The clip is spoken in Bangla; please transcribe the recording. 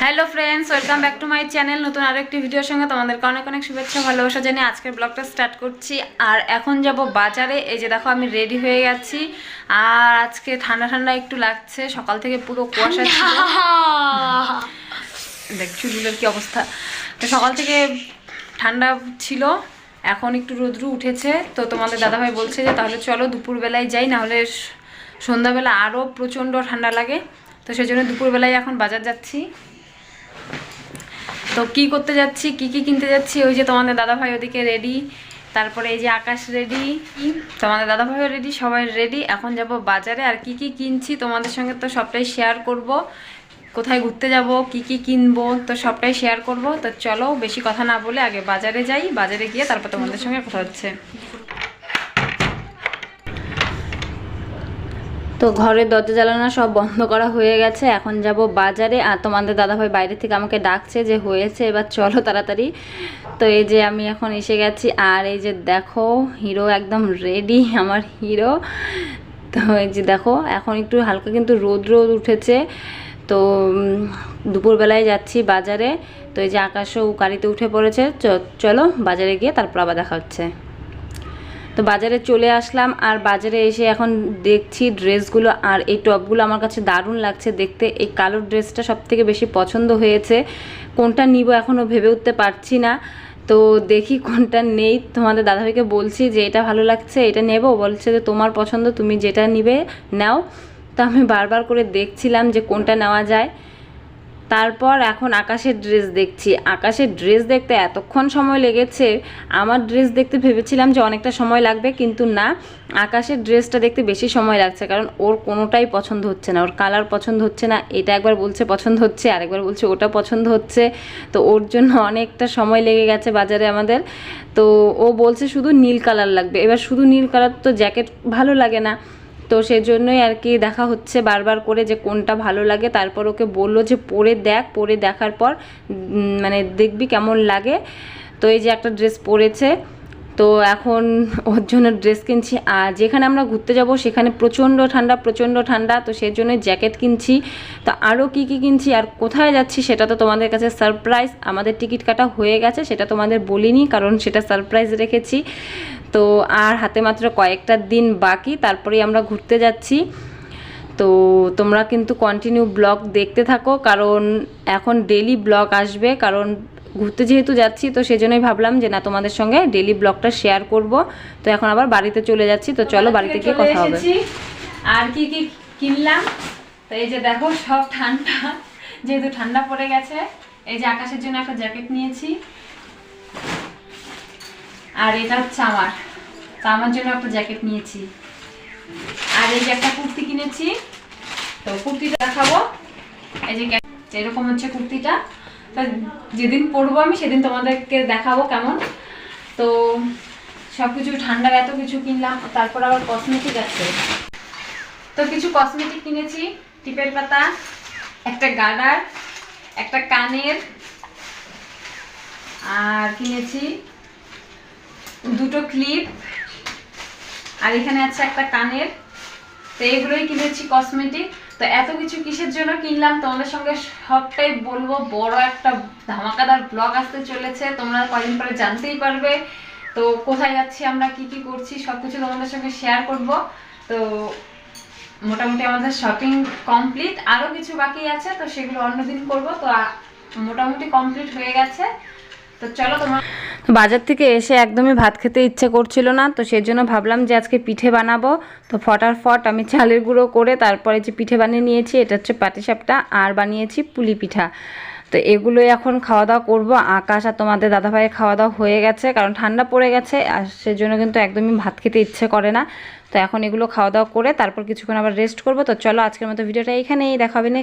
Hello friends, welcome back to my channel. নতুন আরেকটি ভিডিওর সঙ্গে তোমাদেরকে অনেক অনেক শুভেচ্ছা ভালোবাসা জানিয়ে আজকের ব্লগটা স্টার্ট করছি। আর এখন যাব বাজারে। এই যে দেখো আমি রেডি হয়ে গেছি। আর আজকে ঠান্ডা ঠান্ডা একটু লাগছে, সকাল থেকে পুরো কুয়াশা ছিল। দেখ চুলগুলোর কি অবস্থা। তো সকাল থেকে ঠান্ডা ছিল, এখন একটু রোদ্রু উঠেছে। তো তোমাদের দাদাভাই বলছে যে তাহলে চলো দুপুরবেলায় যাই, নাহলে সন্ধ্যাবেলা আরও প্রচণ্ড ঠান্ডা লাগে। তো সেই জন্য দুপুরবেলায় এখন বাজার যাচ্ছি। তো কি করতে যাচ্ছি, কি কি কিনতে যাচ্ছি, ওই যে তোমাদের দাদাভাই ওদিকে রেডি, তারপরে এই যে আকাশ রেডি, তোমাদের দাদাভাইও রেডি, সবাই রেডি। এখন যাব বাজারে। আর কি কি কিনছি তোমাদের সঙ্গে তো সবটাই শেয়ার করব। কোথায় ঘুরতে যাব, কি কি কিনবো, তো সবটাই শেয়ার করব। তো চলো বেশি কথা না বলে আগে বাজারে যাই, বাজারে গিয়ে তারপর তোমাদের সঙ্গে কথা হচ্ছে। তো ঘরের দরজা জ্বালানো সব বন্ধ করা হয়ে গেছে, এখন যাব বাজারে। আর তোমাদের দাদাভাই বাইরে থেকে আমাকে ডাকছে যে হয়েছে, এবার চলো তাড়াতাড়ি। তো এই যে আমি এখন এসে গেছি। আর এই যে দেখো হিরো একদম রেডি, আমার হিরো। তো এই যে দেখো এখন একটু হালকা কিন্তু রোদ উঠেছে। তো দুপুরবেলায় যাচ্ছি বাজারে। তো এই যে আকাশও গাড়িতে উঠে পড়েছে। চলো বাজারে গিয়ে তারপর আবার দেখা হচ্ছে। তো বাজারে চলে আসলাম। আর বাজারে এসে এখন দেখছি ড্রেসগুলো, আর এই টপগুলো আমার কাছে দারুণ লাগছে দেখতে। এই কালো ড্রেসটা সবথেকে বেশি পছন্দ হয়েছে। কোনটা নিব এখনও ভেবে উঠতে পারছি না। তো দেখি কোনটা নেই। তোমাদের দাদাভাইকে বলছি যে এটা ভালো লাগছে, এটা নেব। বলছে যে তোমার পছন্দ, তুমি যেটা নিবে নাও। তো আমি বারবার করে দেখছিলাম যে কোনটা নেওয়া যায়। তারপর এখন আকাশের ড্রেস দেখছি। আকাশের ড্রেস দেখতে এতক্ষণ সময় লেগেছে। আমার ড্রেস দেখতে ভেবেছিলাম যে অনেকটা সময় লাগবে, কিন্তু না, আকাশের ড্রেসটা দেখতে বেশি সময় লাগছে। কারণ ওর কোনোটাই পছন্দ হচ্ছে না, ওর কালার পছন্দ হচ্ছে না। এটা একবার বলছে পছন্দ হচ্ছে, আরেকবার বলছে ওটা পছন্দ হচ্ছে। তো ওর জন্য অনেকটা সময় লেগে গেছে বাজারে আমাদের। তো ও বলছে শুধু নীল কালার লাগবে। এবার শুধু নীল কালার তো জ্যাকেট ভালো লাগে না। তো সেজন্যই আর কি দেখা হচ্ছে বারবার করে যে কোনটা ভালো লাগে। তারপর ওকে বললো যে পরে দেখ, পরে দেখার পর মানে দেখবি কেমন লাগে। তো এই যে একটা ড্রেস পরেছে। তো এখন ওর জন্য ড্রেস কিনছি। আর যেখানে আমরা ঘুরতে যাব সেখানে প্রচণ্ড ঠান্ডা, প্রচণ্ড ঠান্ডা। তো সেই জন্যই জ্যাকেট কিনছি। তো আরও কি কি কিনছি আর কোথায় যাচ্ছি সেটা তো তোমাদের কাছে সারপ্রাইজ। আমাদের টিকিট কাটা হয়ে গেছে, সেটা তোমাদের বলিনি, কারণ সেটা সারপ্রাইজ রেখেছি। তো আর হাতে মাত্র কয়েকটা দিন বাকি, তারপরেই আমরা ঘুরতে যাচ্ছি। তো তোমরা কিন্তু কন্টিনিউ ব্লগ দেখতে থাকো, কারণ এখন ডেলি ব্লগ আসবে। কারণ ঘুরতে যেহেতু যাচ্ছি, তো সেজন্যই ভাবলাম যে না, তোমাদের সঙ্গে ডেলি ব্লগটা শেয়ার করব। তো এখন আবার বাড়িতে চলে যাচ্ছি। তো চলো বাড়িতে গিয়ে কথা হবে। আর কি কি কিনলাম, তো এই যে দেখো সব ঠান্ডা, যেহেতু ঠান্ডা পড়ে গেছে। এই যে আকাশের জন্য একটা জ্যাকেট নিয়েছি। আর এটা হচ্ছে আমার জন্য একটা জ্যাকেট নিয়েছি। আর এই যে একটা কুর্তি কিনেছি। তো কুর্তিটা দেখাবো। এই যে এরকম হচ্ছে কুর্তিটা। তো যেদিন পরবো আমি সেদিন তোমাদেরকে দেখাবো কেমন। তো সবকিছু ঠান্ডার এত কিছু কিনলাম। তারপর আবার কসমেটিক আছে। তো কিছু কসমেটিক কিনেছি, টিপের পাতা, একটা গার্ডার, একটা কানের, আর কিনেছি দুটো ক্লিপ, আর এখানে আছে একটা কানের। তো এগুলোই কিনেছি কসমেটিক। তো এত কিছু কিসের জন্য কিনলাম তোমাদের সঙ্গে সবটাই বলবো। বড় একটা ধামাকাদার ব্লগ আসতে চলেছে, তোমরা কয়েকদিন পরে জানতেই পারবে। তো কোথায় যাচ্ছি আমরা, কি কি করছি, সব কিছু তোমাদের সঙ্গে শেয়ার করব। তো মোটামুটি আমাদের শপিং কমপ্লিট, আরও কিছু বাকি আছে, তো সেগুলো অন্যদিন করব। তো মোটামুটি কমপ্লিট হয়ে গেছে। তো চলো তোমার বাজার থেকে এসে একদমই ভাত খেতে ইচ্ছে করছিল না। তো সেই জন্য ভাবলাম যে আজকে পিঠে বানাবো। তো ফটাফট আমি চালের গুঁড়ো করে তারপরে যে পিঠে বানিয়ে নিয়েছি, এটা হচ্ছে পাটিসাপটা, আর বানিয়েছি পুলি পিঠা। তো এগুলোই এখন খাওয়া দাওয়া করবো। আকাশ আর তোমাদের দাদাভাইয়ের খাওয়া দাওয়া হয়ে গেছে, কারণ ঠান্ডা পড়ে গেছে, আর সেজন্য কিন্তু একদমই ভাত খেতে ইচ্ছে করে না। তো এখন এগুলো খাওয়া দাওয়া করে তারপর কিছুক্ষণ আবার রেস্ট করবো। তো চলো আজকের মতো ভিডিওটা এইখানেই, দেখা হবে নেক্সট।